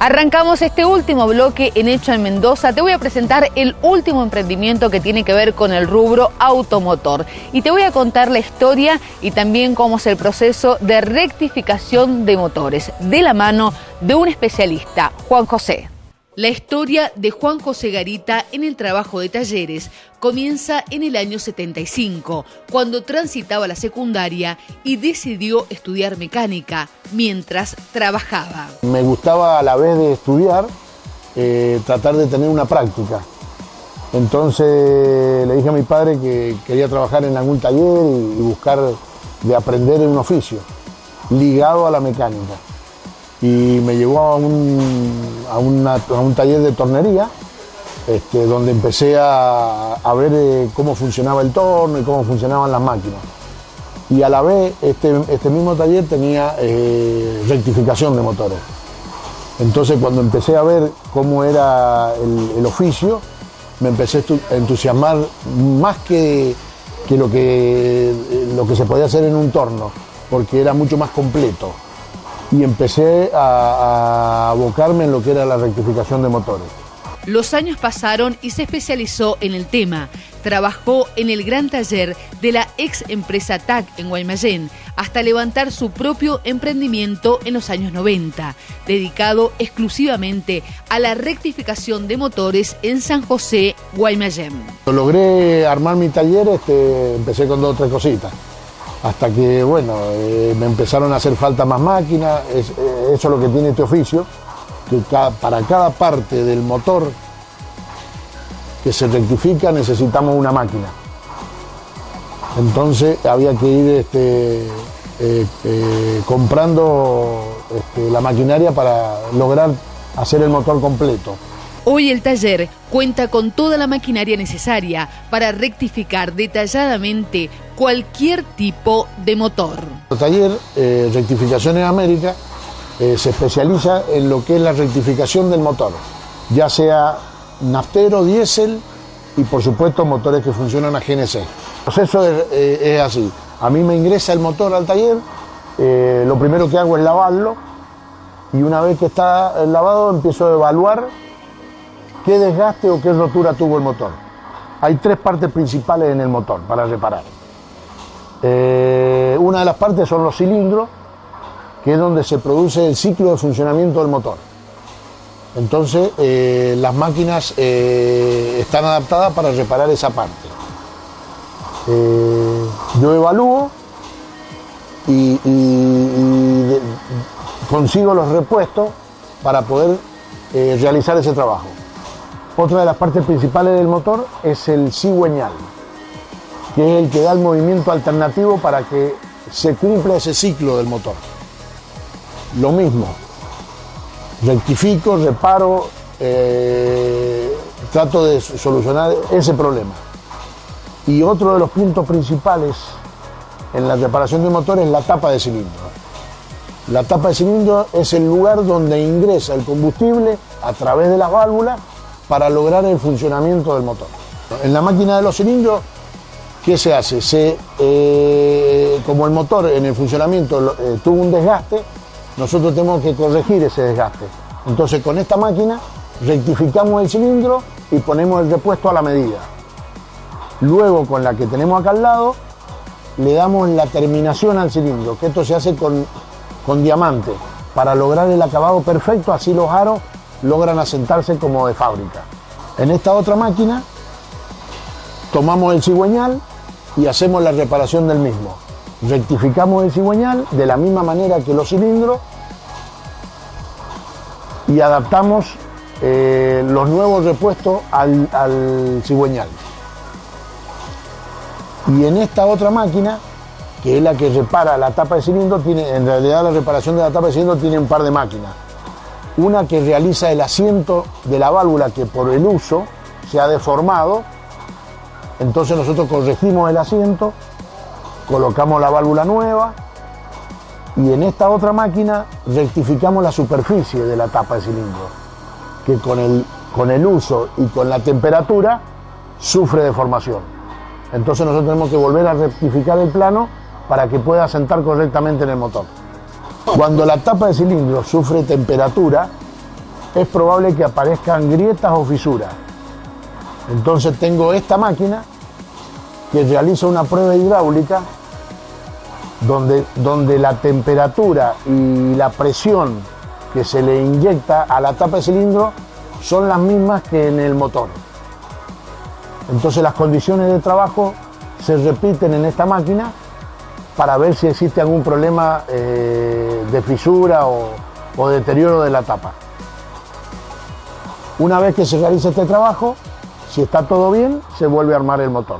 Arrancamos este último bloque en Hecho en Mendoza. Te voy a presentar el último emprendimiento que tiene que ver con el rubro automotor. Y te voy a contar la historia y también cómo es el proceso de rectificación de motores, de la mano de un especialista, Juan José. La historia de Juan José Garita en el trabajo de talleres comienza en el año 75, cuando transitaba la secundaria y decidió estudiar mecánica mientras trabajaba. Me gustaba a la vez de estudiar, tratar de tener una práctica. Entonces le dije a mi padre que quería trabajar en algún taller y buscar de aprender un oficio ligado a la mecánica. Y me llevó a un taller de tornería, donde empecé a ver cómo funcionaba el torno y cómo funcionaban las máquinas. Y a la vez este mismo taller tenía rectificación de motores. Entonces cuando empecé a ver cómo era el oficio, me empecé a entusiasmar más que lo que se podía hacer en un torno, porque era mucho más completo. Y empecé a abocarme en lo que era la rectificación de motores. Los años pasaron y se especializó en el tema. Trabajó en el gran taller de la ex empresa TAC en Guaymallén, hasta levantar su propio emprendimiento en los años 90, dedicado exclusivamente a la rectificación de motores en San José, Guaymallén. Logré armar mi taller, empecé con 2 o 3 cositas. Hasta que, bueno, me empezaron a hacer falta más máquinas. Eso es lo que tiene este oficio, que para cada parte del motor que se rectifica necesitamos una máquina. Entonces había que ir comprando la maquinaria para lograr hacer el motor completo. Hoy el taller cuenta con toda la maquinaria necesaria para rectificar detalladamente cualquier tipo de motor. El taller Rectificaciones América se especializa en lo que es la rectificación del motor, ya sea naftero, diésel y por supuesto motores que funcionan a GNC. El proceso es así: a mí me ingresa el motor al taller, lo primero que hago es lavarlo y una vez que está lavado empiezo a evaluar qué desgaste o qué rotura tuvo el motor. Hay 3 partes principales en el motor para reparar. Una de las partes son los cilindros, que es donde se produce el ciclo de funcionamiento del motor. Entonces las máquinas están adaptadas para reparar esa parte. Yo evalúo y consigo los repuestos para poder realizar ese trabajo. Otra de las partes principales del motor es el cigüeñal, que es el que da el movimiento alternativo para que se cumpla ese ciclo del motor. Lo mismo, rectifico, reparo, trato de solucionar ese problema. Y otro de los puntos principales en la reparación de motor es la tapa de cilindro. La tapa de cilindro es el lugar donde ingresa el combustible a través de las válvulas para lograr el funcionamiento del motor. En la máquina de los cilindros, ¿qué se hace? Como el motor en el funcionamiento tuvo un desgaste, nosotros tenemos que corregir ese desgaste. Entonces con esta máquina rectificamos el cilindro y ponemos el repuesto a la medida. Luego con la que tenemos acá al lado le damos la terminación al cilindro, que esto se hace con diamante para lograr el acabado perfecto, así los aros logran asentarse como de fábrica. En esta otra máquina tomamos el cigüeñal y hacemos la reparación del mismo. Rectificamos el cigüeñal de la misma manera que los cilindros y adaptamos los nuevos repuestos al cigüeñal. Y en esta otra máquina, que es la que repara la tapa de cilindro, en realidad la reparación de la tapa de cilindro tiene un par de máquinas. Una que realiza el asiento de la válvula que por el uso se ha deformado, entonces nosotros corregimos el asiento, colocamos la válvula nueva y en esta otra máquina rectificamos la superficie de la tapa de cilindro, que con el uso y con la temperatura sufre deformación. Entonces nosotros tenemos que volver a rectificar el plano para que pueda asentar correctamente en el motor. Cuando la tapa de cilindro sufre temperatura, es probable que aparezcan grietas o fisuras. Entonces tengo esta máquina que realiza una prueba hidráulica donde la temperatura y la presión que se le inyecta a la tapa de cilindro son las mismas que en el motor. Entonces las condiciones de trabajo se repiten en esta máquina para ver si existe algún problema de fisura o deterioro de la tapa. Una vez que se realiza este trabajo, si está todo bien, se vuelve a armar el motor.